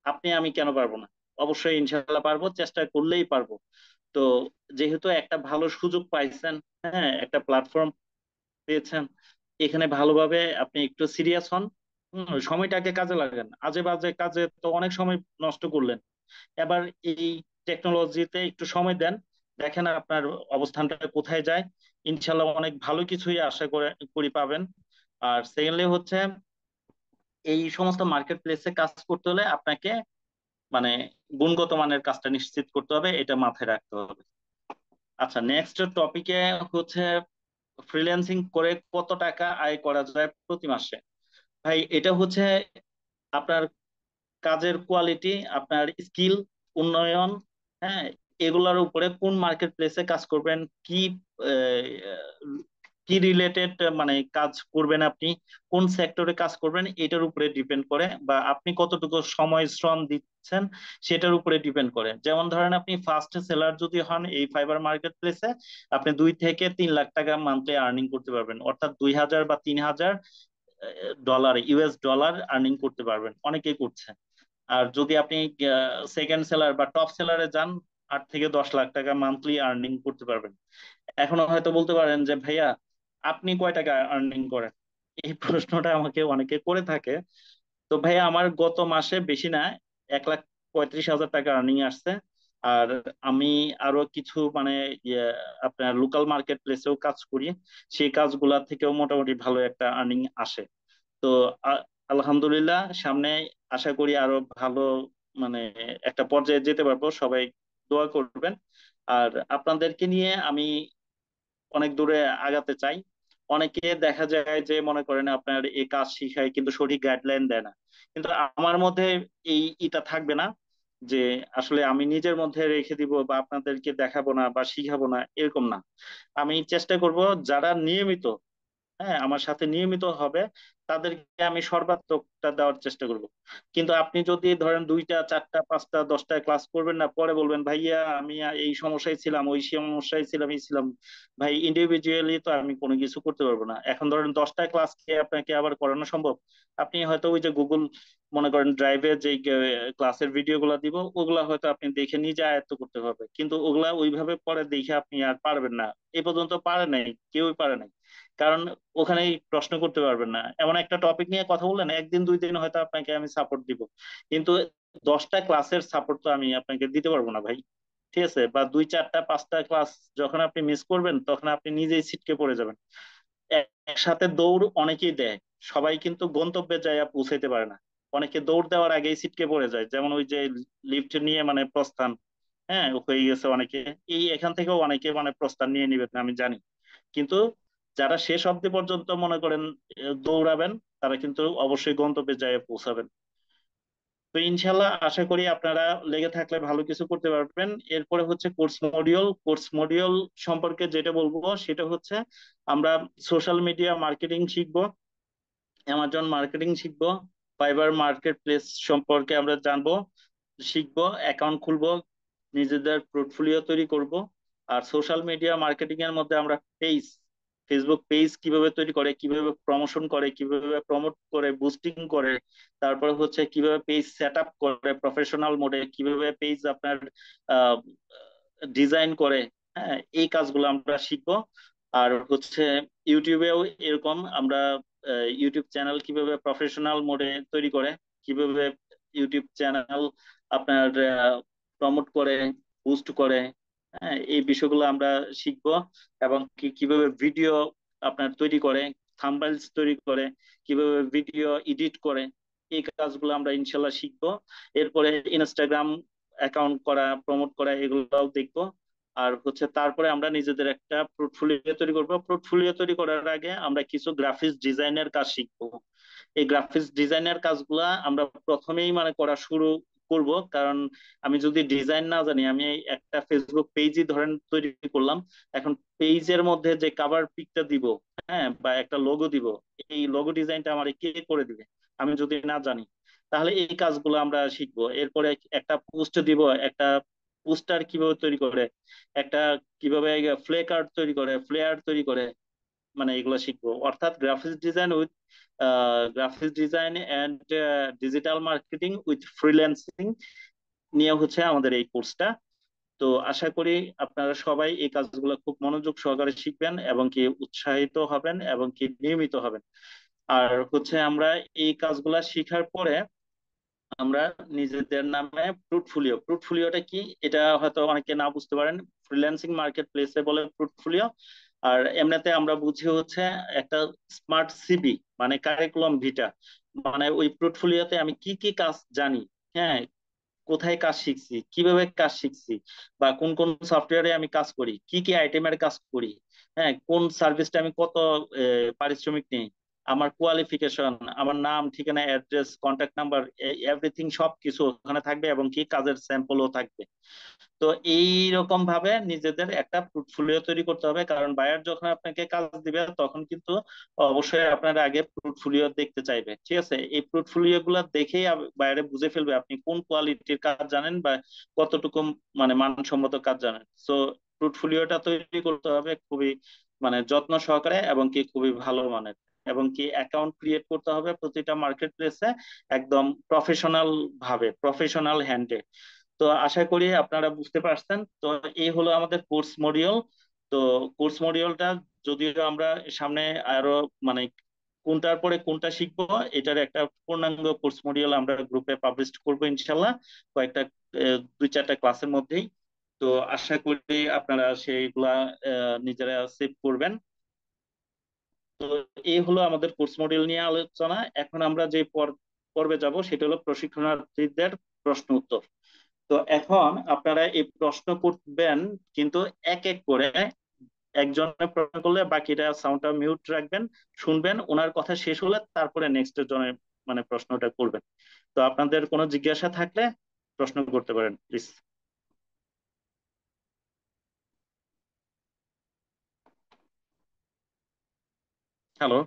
আপনি আমি কেন পারবো না? অবশ্যই ইনশাল্লাহ পারবো, চেষ্টা করলেই পারবো। তো যেহেতু একটা ভালো সুযোগ পাইছেন, হ্যাঁ, একটা প্ল্যাটফর্ম পেয়েছেন, এখানে ভালোভাবে আপনি একটু সিরিয়াস হন। সময়টাকে কাজে লাগান, আজে বাজে কাজে তো অনেক সময় নষ্ট করলেন। এবার এই টেকনোলজিতে একটু সময় দেন, দেখেন আপনার অবস্থানটা কোথায় যায়। ইনশাল্লাহ অনেক ভালো কিছুই আশা করি পাবেন। আর সেকেন্ডলি হচ্ছে এই সমস্ত মার্কেট প্লেসে কাজ করতে হলে আপনাকে মানে গুণগত মানের কাজটা নিশ্চিত করতে হবে, এটা মাথায় রাখতে হবে। আচ্ছা, নেক্সট টপিকে হচ্ছে ফ্রিল্যান্সিং করে কত টাকা আয় করা যায় প্রতি মাসে। ভাই এটা হচ্ছে আপনার কাজের কোয়ালিটি, আপনার স্কিল উন্নয়ন, হ্যাঁ, এগুলোর উপরে কোন মার্কেট প্লেসে কাজ করবেন, কি কি রিলেটেড মানে কাজ করবেন, আপনি কোন সেক্টরে কাজ করবেন, এটার উপরে ডিপেন্ড করে, বা আপনি কতটুকু সময় শ্রম দিচ্ছেন সেটার উপরে ডিপেন্ড করে। যেমন ধরেন আপনি ফার্স্ট সেলার যদি হন এই ফাইবার মার্কেট প্লেসে, আপনি 2 থেকে 3 লাখ টাকা মান্থলি আর্নিং করতে পারবেন, অর্থাৎ 2,000 বা 3,000 ডলার, ইউএস ডলার আর্নিং করতে পারবেন, অনেকেই করছে। আর যদি আপনি সেকেন্ড সেলার বা টপ সেলারে যান, 8 থেকে 10 লাখ টাকা মান্থলি আর্নিং করতে পারবেন। এখনো হয়তো বলতে পারেন যে ভাইয়া আপনি কয় টাকা আর্নিং করেন, এই প্রশ্নটা আমাকে অনেকে করে থাকে। তো ভাইয়া আমার গত মাসে বেশি না 1,35,000 টাকা আর্নিং আসছে। আর আমি আরো কিছু মানে ইয়ে, আপনার লোকাল মার্কেট প্লেসেও কাজ করি, সেই কাজগুলা থেকেও মোটামুটি ভালো একটা আর্নিং আসে। তো আ- আলহামদুলিল্লাহ, সামনে আশা করি আরো ভালো মানে একটা পর্যায়ে যেতে পারবো, সবাই দোয়া করবেন। আর আপনাদেরকে নিয়ে আমি অনেক দূরে আগাতে চাই। অনেকে দেখা যায় যে মনে করেন আপনার এই কাজ শিখায় কিন্তু সঠিক গাইডলাইন দেয় না, কিন্তু আমার মধ্যে এটা থাকবে না যে আসলে আমি নিজের মধ্যে রেখে দিব বা আপনাদেরকে দেখাবো না বা শিখাবো না, এরকম না। আমি চেষ্টা করব যারা নিয়মিত, হ্যাঁ, আমার সাথে নিয়মিত হবে, তাদেরকে আমি সর্বাত্মকটা দেওয়ার চেষ্টা করব। কিন্তু আপনি যদি ধরেন 2টা 4টা 5টা 10টা ক্লাস করবেন না, পরে বলবেন ভাইয়া আমি এই সমস্যায় ছিলাম, ওই সমস্যায় ছিলাম, এই ছিলাম, ভাই ইন্ডিভিজুয়ালি তো আমি কোনো কিছু করতে পারবো না। এখন ধরেন 10টা ক্লাস কে আপনাকে আবার করানো সম্ভব? আপনি হয়তো ওই যে গুগল মনে করেন ড্রাইভে যে ক্লাসের ভিডিও গুলা দিব, ওগুলা হয়তো আপনি দেখে নিজে আয়ত্ত করতে হবে, কিন্তু ওগুলা ওইভাবে পরে দেখে আপনি আর পারবেন না। এ পর্যন্ত পারে নাই, কেউই পারে নাই। কারণ ওখানে প্রশ্ন করতে পারবেন না। এমন একটা টপিক নিয়ে কথা বললেন, একদিন 2 দিন হয়তো আপনাকে আমি সাপোর্ট দিব, কিন্তু 10টা ক্লাসের সাপোর্ট তো আমি আপনাকে দিতে পারবো না ভাই। ঠিক আছে? বা 2 4 5টা ক্লাস যখন আপনি মিস করবেন, তখন আপনি নিজেই ছিটকে পড়ে যাবেন। একসাথে দৌড় অনেকেই দেয়, সবাই কিন্তু গন্তব্যে যায় পৌঁছাইতে পারে না। অনেকে দৌড় দেওয়ার আগেই ছিটকে পড়ে যায়, যেমন ওই যে লিফট নিয়ে মানে প্রস্থান, হ্যাঁ, হয়ে গেছে অনেকে। এখান থেকেও অনেকে মানে প্রস্থান নিয়ে নিবেন আমি জানি, কিন্তু যারা শেষ অবধি পর্যন্ত মনে করেন দৌড়াবেন, তারা কিন্তু অবশ্যই গন্তব্যে যায় পৌঁছাবেন। তো ইনশাল্লাহ আশা করি আপনারা লেগে থাকলে ভালো কিছু করতে পারবেন। এরপরে হচ্ছে কোর্স মডিউল সম্পর্কে যেটা বলবো সেটা হচ্ছে আমরা সোশ্যাল মিডিয়া মার্কেটিং শিখবো, অ্যামাজন মার্কেটিং শিখবো, ফাইবার মার্কেট প্লেস সম্পর্কে আমরা জানবো, শিখবো, অ্যাকাউন্ট খুলবো, নিজেদের পোর্টফোলিও তৈরি করব। আর সোশ্যাল মিডিয়া মার্কেটিং এর মধ্যে আমরা ফেসবুক পেজ কিভাবে তৈরি করে, কিভাবে প্রমোশন করে, কিভাবে প্রমোট করে, বুস্টিং করে, তারপরে হচ্ছে কিভাবে পেজ সেট আপ করে প্রফেশনাল মোডে, কিভাবে পেজ আপনার ডিজাইন করে, হ্যাঁ, এই কাজগুলো আমরা শিখবো। আর হচ্ছে ইউটিউবেও এরকম আমরা ইউটিউব চ্যানেল কিভাবে প্রফেশনাল মোডে তৈরি করে, কিভাবে ইউটিউব চ্যানেল আপনার প্রমোট করে, বুস্ট করে, হ্যাঁ, এই বিষয়গুলো আমরা শিখবো। এবং কিভাবে ভিডিও আপনার তৈরি করে, থাম্বনেইলস তৈরি করে, কিভাবে ভিডিও এডিট করে, এই কাজগুলো আমরা ইনশাল্লাহ শিখবো। এরপরে ইনস্টাগ্রাম অ্যাকাউন্ট করা, প্রমোট করা, এগুলোও দেখবো। আর হচ্ছে তারপরে আমরা নিজেদের একটা পোর্টফোলিও তৈরি করব। পোর্টফোলিও তৈরি করার আগে আমরা কিছু গ্রাফিক্স ডিজাইনের কাজ শিখবো। এই গ্রাফিক্স ডিজাইনের কাজগুলা আমরা প্রথমেই মানে করা শুরু করব, কারণ আমি যদি ডিজাইন না জানি, আমি এই একটা ফেসবুক পেজই ধরেন তৈরি করলাম, এখন পেজের মধ্যে যে কাভার পিকটা দিব, হ্যাঁ, বা একটা লোগো দিব, এই লোগো ডিজাইনটা আমার কে করে দিবে আমি যদি না জানি? তাহলে এই কাজগুলো আমরা শিখবো। এরপরে একটা পোস্ট দিব, একটা পোস্টার কিভাবে তৈরি করে, একটা কিভাবে ফ্লেয়ার তৈরি করে, মানে এগুলো শিখবো। অর্থাৎ graphics design and digital marketing with freelancing নিয়ে হচ্ছে আমাদের এই কোর্সটা। তো আশা করি আপনারা সবাই এই কাজগুলো খুব মনোযোগ সহকারে শিখবেন এবং কি উৎসাহিত হবেন এবং কি নিয়মিত হবেন। আর হচ্ছে আমরা এই কাজগুলা শিখার পরে আমরা নিজেদের নামে পোর্টফোলিওটা কি, এটা হয়তো অনেকে না বুঝতে পারেন। ফ্রিল্যান্সিং মার্কেট প্লেসে বলে পোর্টফোলিও, আর এমনিতে আমরা বুঝি হচ্ছে একটা স্মার্ট সিভি, মানে কারিকুলাম ভিটা। মানে ওই পোর্টফোলিওতে আমি কি কি কাজ জানি, হ্যাঁ, কোথায় কাজ শিখছি, কিভাবে কাজ শিখছি, বা কোন কোন সফটওয়্যারে আমি কাজ করি, কি কি আইটেমের কাজ করি, হ্যাঁ, কোন সার্ভিসটা আমি কত পারিশ্রমিক নেই, আমার কোয়ালিফিকেশন, আমার নাম, ঠিকানা, অ্যাড্রেস, কন্ট্যাক্ট নাম্বার, এভরিথিং সব কিছু ওখানে থাকবে এবং কি কাজের স্যাম্পলও থাকবে। তো এই রকম ভাবে নিজেদের একটা পোর্টফোলিও তৈরি করতে হবে, কারণ বায়ার যখন আপনাকে কাজ দিবে তখন কিন্তু অবশ্যই আপনার আগে পোর্টফোলিও দেখতে চাইবে। ঠিক আছে? এই পোর্টফোলিও গুলা দেখেই বায়ারে বুঝে ফেলবে আপনি কোন কোয়ালিটির কাজ জানেন বা কতটুকু মানে মানসম্মত কাজ জানেন। সো পোর্টফোলিওটা তৈরি করতে হবে খুবই মানে যত্ন সহকারে এবং কি খুবই ভালো মানের, এবং কি অ্যাকাউন্ট ক্রিয়েট করতে হবে প্রতিটা মার্কেট প্লেসে একদম প্রফেশনাল ভাবে, প্রফেশনাল হ্যান্ডে। তো আশা করি আপনারা বুঝতে পারছেন। তো এই হলো আমাদের কোর্স মডিউল। তো কোর্স মডিউলটা যদিও আমরা সামনে আরো মানে কোনটার পরে কোনটা শিখবো এটার একটা পূর্ণাঙ্গ কোর্স মডিউল আমরা গ্রুপে পাবলিশ করবো ইনশাল্লাহ কয়েকটা 2-4টা ক্লাসের মধ্যেই। তো আশা করি আপনারা সেইগুলা নিজেরা সেভ করবেন। তো এই হলো আমাদের কোর্স মডিউল নিয়ে আলোচনা। এখন আমরা যে পর্বে যাব সেটা হলো প্রশিক্ষণার্থীদের প্রশ্ন উত্তর। তো এখন আপনারা এই প্রশ্ন করবেন, কিন্তু এক এক করে একজনের প্রশ্ন করলে বাকিরা সাউন্ডটা মিউট রাখবেন, শুনবেন, ওনার কথা শেষ হলে তারপরে নেক্সট জনের মানে প্রশ্নটা করবেন। তো আপনাদের কোনো জিজ্ঞাসা থাকলে প্রশ্ন করতে পারেন প্লিজ। হ্যালো,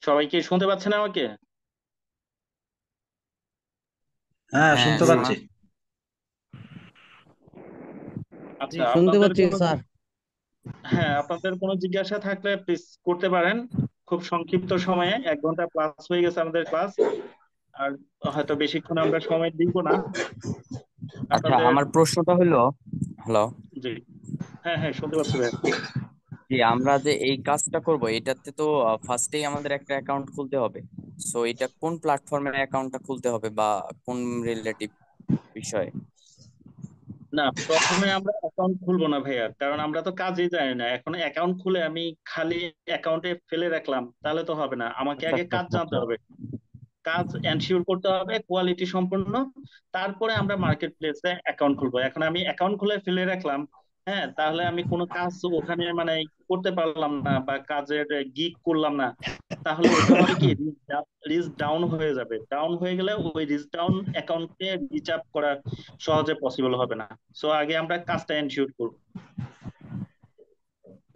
সবাই কি শুনতে পাচ্ছেন আমাকে? হ্যাঁ, হ্যাঁ শুনতে পাচ্ছি। জি আচ্ছা, শুনতে আপনাদের পাচ্ছি কোনো স্যার। হ্যাঁ, আপনাদের কোনো জিজ্ঞাসা থাকলে প্লিজ করতে পারেন। খুব সংক্ষিপ্ত সময়ে 1 ঘন্টা প্লাস হয়ে গেছে আমাদের ক্লাস, আর হয়তো বেশিক্ষণ আমরা সময় দিব না আচ্ছা, আপনাদের। আমার প্রশ্নটা হলো, হ্যালো, জি, হ্যাঁ হ্যাঁ শুনতে পাচ্ছি ভাই। যে আমরা যে এই কাজটা করব এটাতে তো ফার্স্টেই আমাদের একটা অ্যাকাউন্ট খুলতে হবে। সো এটা কোন প্ল্যাটফর্মে অ্যাকাউন্টটা খুলতে হবে বা কোন রিলেটিভ বিষয়ে? না, প্রথমে আমরা অ্যাকাউন্ট খুলবো না ভাইয়া, কারণ আমরা তো কাজই জানি না। এখন অ্যাকাউন্ট খুলে আমি খালি অ্যাকাউন্টে ফেলে রাখলাম তাহলে তো হবে না, আমাকে আচ্ছা আগে আচ্ছা কাজ আচ্ছা জানতে আচ্ছা। হবে, কাজ এনশিওর করতে হবে কোয়ালিটি সম্পন্ন। তারপরে আমরা মার্কেট প্লেসে অ্যাকাউন্ট খুলবো। এখন আমি অ্যাকাউন্ট খুলে ফেলে রাখলাম, হ্যাঁ, তাহলে আমি কোনো কাজ ওখানে মানে করতে পারলাম না বা কাজের গিগ করলাম না, তাহলে ওইটা হবে কি রিচ ডাউন হয়ে যাবে। ডাউন হয়ে গেলে ওই রিচ ডাউন অ্যাকাউন্টে রিচ আপ করা সহজে পসিবল হবে না। সো আগে আমরা কাজটা এনশিওর করবো।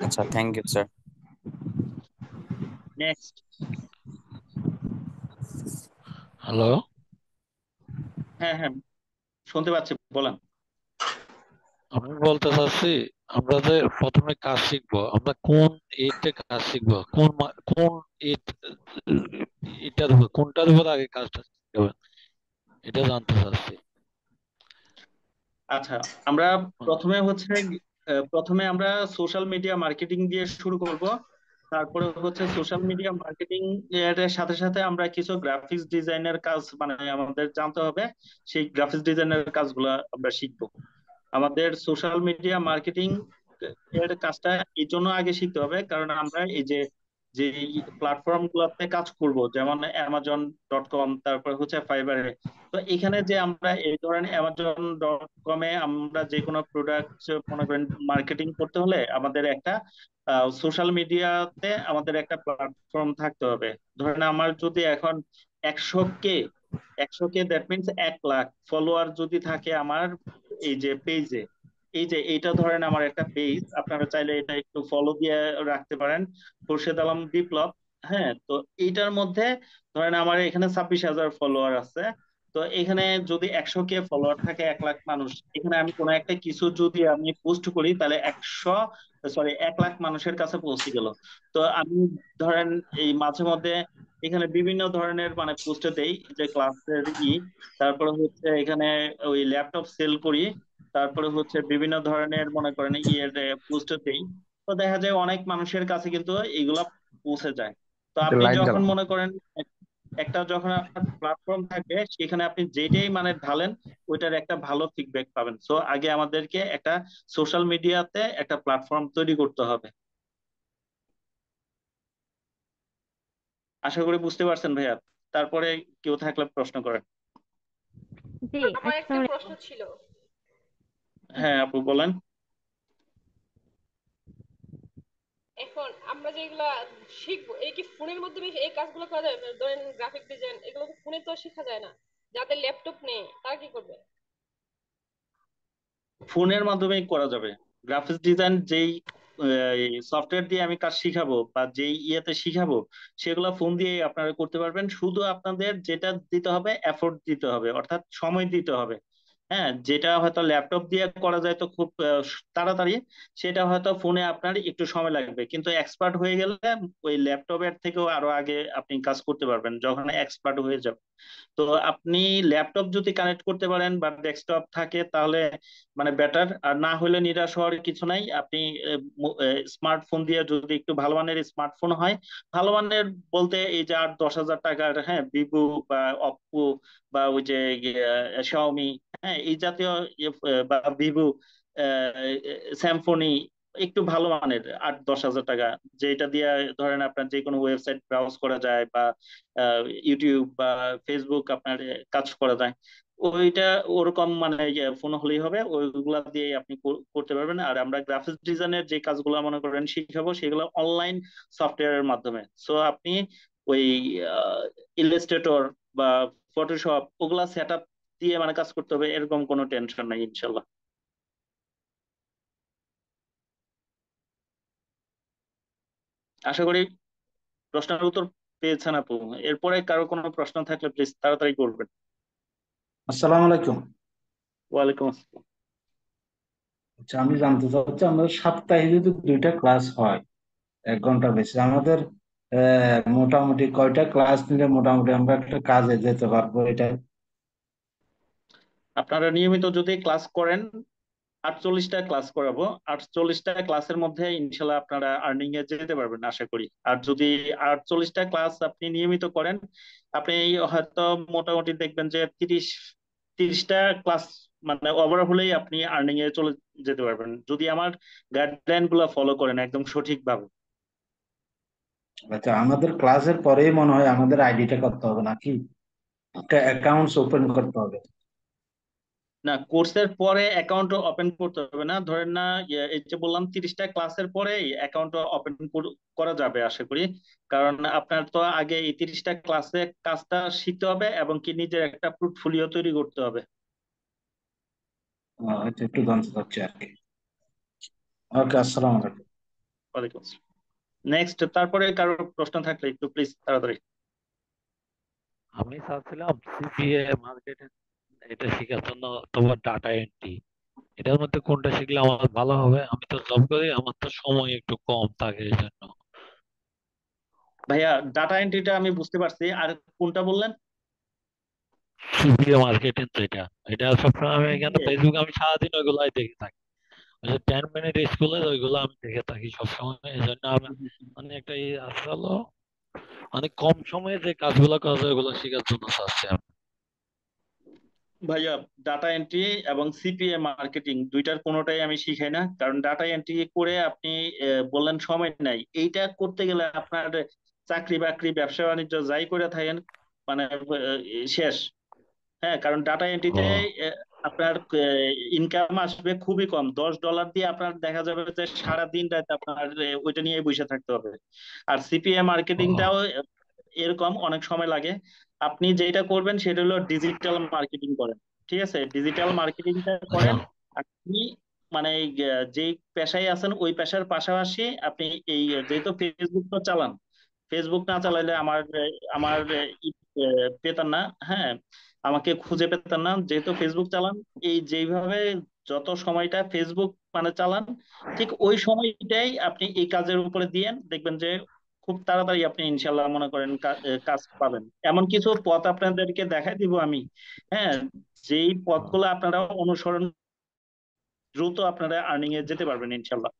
আচ্ছা, thank you sir. Next. Hello, হ্যাঁ হ্যাঁ শুনতে পাচ্ছি, বলেন। আমি বলতে চাচ্ছি আমরা যে প্রথমে কাজ শিখবো, আমরা কোন এতে কাজ শিখবো, কোন এটার উপর, কোনটার উপর আগে কাজটা শিখতে হবে এটা জানতে চাচ্ছি। আচ্ছা, আমরা প্রথমে আমরা সোশ্যাল মিডিয়া মার্কেটিং দিয়ে শুরু করব। তারপরে হচ্ছে সোশ্যাল মিডিয়া মার্কেটিং এর সাথে সাথে আমরা কিছু গ্রাফিক্স ডিজাইনের কাজ মানে আমাদের জানতে হবে, সেই গ্রাফিক্স ডিজাইনের কাজগুলো আমরা শিখবো। আমাদের সোশ্যাল মিডিয়া মার্কেটিং এর কাজটা এই জন্য আগে শিখতে হবে কারণ আমরা এই যে যে প্ল্যাটফর্ম গুলোতে কাজ করব, যেমন Amazon.com, তারপর হচ্ছে ফাইবারে। তো এখানে যে আমরা এই ধরনের Amazon.com-এ আমরা যে কোনো প্রোডাক্ট মনে করেন মার্কেটিং করতে হলে আমাদের একটা সোশ্যাল মিডিয়াতে আমাদের একটা প্ল্যাটফর্ম থাকতে হবে। ধরেন আমার যদি এখন 100K, 100K that means 1 lakh follower যদি থাকে আমার এই যে পেজে, এই যে এইটা ধরেন আমার একটা পেজ, আপনারা চাইলে এটা একটু ফলো দিয়ে রাখতে পারেন, খোরশেদ আলম বিপ্লব। হ্যাঁ, তো এইটার মধ্যে ধরেন আমার এখানে 26,000 ফলোয়ার আছে। তো এখানে যদি 100K ফলোয়ার থাকে, 1 লাখ মানুষ, এখানে আমি কোনো একটা কিছু যদি আমি পোস্ট করি তাহলে 1 লাখ মানুষের কাছে পৌঁছে গেল। তো আমি ধরেন এই মাঝে মধ্যে এখানে বিভিন্ন ধরনের মানে পোস্টে দেই যে ক্লাসের তারপরে হচ্ছে এখানে ওই ল্যাপটপ সেল করি, তারপরে হচ্ছে বিভিন্ন ধরনের মনে করেন পোস্ট দেই। তো দেখা যায় অনেক মানুষের কাছে কিন্তু এগুলা পৌঁছে যায়। তো আপনি লাইট যখন জ্বালানো। মনে করেন একটা যখন আপনার প্ল্যাটফর্ম থাকবে সেখানে আপনি যেটাই মানে ঢালেন ওইটার একটা ভালো ফিডব্যাক পাবেন। সো আগে আমাদেরকে একটা সোশ্যাল মিডিয়াতে একটা প্ল্যাটফর্ম তৈরি করতে হবে। আশা করি বুঝতে পারছেন ভাইয়া। তারপরে কেউ থাকলে প্রশ্ন করেন। জি, আমার একটা আসসালামু প্রশ্ন ছিল। হ্যাঁ আপু বলেন। এখন আমরা যেগুলা শিখবো এই কি ফোনের মাধ্যমে এই কাজগুলো করা যায়? ধরেন গ্রাফিক ডিজাইন এগুলো তো ফোনে তো শেখা যায় না, যাদের ল্যাপটপ নেই তারা কি করবে? ফোনের মাধ্যমে করা যাবে। গ্রাফিক্স ডিজাইন যেই সফটওয়্যার দিয়ে আমি কাজ শিখাবো বা যেই ইয়েতে শিখাবো সেগুলো ফোন দিয়ে আপনারা করতে পারবেন। শুধু আপনাদের যেটা দিতে হবে এফোর্ট দিতে হবে, অর্থাৎ সময় দিতে হবে। হ্যাঁ, যেটা হয়তো ল্যাপটপ দিয়ে করা যায় তো খুব তাড়াতাড়ি, সেটা হয়তো ফোনে আপনার একটু সময় লাগবে, কিন্তু এক্সপার্ট হয়ে গেলে ওই ল্যাপটপের থেকেও আরো আগে আপনি কাজ করতে পারবেন যখন এক্সপার্ট হয়ে যাবে। তো আপনি ল্যাপটপ যদি কানেক্ট করতে পারেন বা ডেস্কটপ থাকে তাহলে মানে বেটার, আর না হলে নিরাশ হওয়ার কিছু নাই। আপনি স্মার্টফোন দিয়ে যদি একটু ভালো মানের স্মার্টফোন হয়, ভালো মানের বলতে এই যে 8-10 হাজার টাকার, হ্যাঁ, ভিভো বা অপ্পো বা ওই যে শাওমি, হ্যাঁ, এই জাতীয় বা ভিভো, স্যামফোনি, একটু ভালো মানের 8-10 হাজার টাকা, যেটা দিয়ে ধরেন আপনার যে কোনো ওয়েবসাইট ব্রাউজ করা যায় বা ইউটিউব বা ফেসবুক আপনার কাজ করা যায়, ওইটা ওরকম মানে ফোন হলেই হবে, ওইগুলা দিয়ে আপনি করতে পারবেন। আর আমরা গ্রাফিক্স ডিজাইনের যে কাজগুলো মনে করেন শিখাবো সেগুলো অনলাইন সফটওয়্যারের মাধ্যমে। সো আপনি ওই ইলাস্ট্রেটর বা ফটোশপ ওগুলা সেট আপ দিয়ে মানে কাজ করতে হবে, এরকম কোনো টেনশন নাই ইনশাল্লাহ। আশা করি প্রশ্নের উত্তর পেয়েছেন আপু। এরপরে কারো কোনো প্রশ্ন থাকলে প্লিজ তাড়াতাড়ি করবেন। আসসালামু আলাইকুম। ওয়ালাইকুম আসসালাম। আচ্ছা, আমি জানতে চাচ্ছি আমাদের সপ্তাহে যদি 2টা ক্লাস হয় 1 ঘন্টা বেশি, আমাদের মোটামুটি কয়টা ক্লাস নিলে মোটামুটি আমরা একটা কাজে যেতে পারবো এটা? আপনারা নিয়মিত যদি ক্লাস করেন, 48টা ক্লাস করাবো, 48টা ক্লাসের মধ্যে ইনশাল্লাহ আপনারা আর্নিং এ যেতে পারবেন আশা করি। আর যদি 48টা ক্লাস আপনি নিয়মিত করেন, আপনি হয়তো মোটামুটি দেখবেন যে 30টা ক্লাস মানে ওভার হলেই আপনি আর্নিং এ চলে যেতে পারবেন, যদি আমার গাইডলাইন গুলো ফলো করেন একদম সঠিকভাবে। আচ্ছা, আমাদের ক্লাসের পরেই মনে হয় আমাদের আইডিটা করতে হবে নাকি? একটা অ্যাকাউন্টস ওপেন করতে হবে? না, কোর্সের পরে অ্যাকাউন্ট ওপেন করতে হবে না, ধরেন না এই যে বললাম 30টা ক্লাসের পরে অ্যাকাউন্ট ওপেন করা যাবে আশা করি। কারণ আপনার তো আগে এই 30টা ক্লাসে কাজটা শিখতে হবে এবং কি নিজের একটা পোর্টফোলিও তৈরি করতে হবে। এটা একটু জানতে চাচ্ছি আর কি। ওকে, আসসালামু আলাইকুম। ওয়ালাইকুম আসসালাম। নেক্সট, তারপরে কারো প্রশ্ন থাকলে একটু প্লিজ তাড়াতাড়ি। আমি চাচ্ছিলাম সিপিএ মার্কেটিং এটা শেখার জন্য, তোমার ডাটা এন্ট্রি, এটার মধ্যে কোনটা শিখলে আমার ভালো হবে? আমি তো জব করি, আমার তো সময় একটু কম থাকে এই জন্য। ভাইয়া, ডাটা এন্ট্রিটা আমি বুঝতে পারছি, আর কোনটা বললেন? সিপিএ মার্কেটিং যেটা, এটা সবসময় আমি এখানে CPA? ফেসবুক আমি সারাদিন ওইগুলাই দেখে থাকি। ওই যে 10 মিনিট স্কুলে ওইগুলো আমি দেখে থাকি সবসময়, এই জন্য আমি মানে একটা আছে হলো অনেক কম সময়ে যে কাজগুলো করা যায় ওগুলো শেখার জন্য চাচ্ছি আমি। ভাইয়া, ডাটা এন্ট্রি এবং সিপিএ মার্কেটিং দুইটার কোনোটাই আমি শিখাই না, কারণ ডাটা এন্ট্রি করে আপনি বললেন সময় নাই, এইটা করতে গেলে আপনার চাকরি বাকরি ব্যবসা বাণিজ্য যাই করে থাকেন মানে শেষ। হ্যাঁ, কারণ ডাটা এন্ট্রিতে ও, আপনার ইনকাম আসবে খুবই কম, $10 দিয়ে আপনার দেখা যাবে যে সারা দিন রাত আপনার ওইটা নিয়ে বসে থাকতে হবে। আর সিপিএ ও, মার্কেটিংটাও এরকম অনেক সময় লাগে। আপনি যেটা করবেন সেটা হলো ডিজিটাল মার্কেটিং করেন, ঠিক আছে? ডিজিটাল মার্কেটিংটা আচ্ছা, করেন আপনি, মানে যেই পেশায় আছেন ওই পেশার পাশাপাশি আপনি এই যেহেতু ফেসবুক তো চালান, ফেসবুক না চালাইলে আমার পেতাম না, হ্যাঁ, আমাকে খুঁজে পেতেন না। যেহেতু ফেসবুক চালান, এই যেভাবে যত সময়টা ফেসবুক মানে চালান, ঠিক ওই সময়টাই আপনি এই কাজের উপরে দিয়েন, দেখবেন যে খুব তাড়াতাড়ি আপনি ইনশাল্লাহ মনে করেন কাজ পাবেন। এমন কিছু পথ আপনাদেরকে দেখাই দিব আমি, হ্যাঁ, যেই পথগুলো আপনারা অনুসরণ দ্রুত আপনারা আর্নিং এ যেতে পারবেন ইনশাল্লাহ।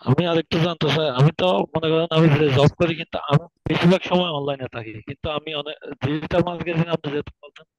আমি আরেকটু জানতে চাই, আমি তো মনে করেন আমি জব করি কিন্তু আমি বেশিরভাগ সময় অনলাইনে থাকি, কিন্তু আমি অনেক ডিজিটাল মার্কেটিং আপনি যেহেতু বলছেন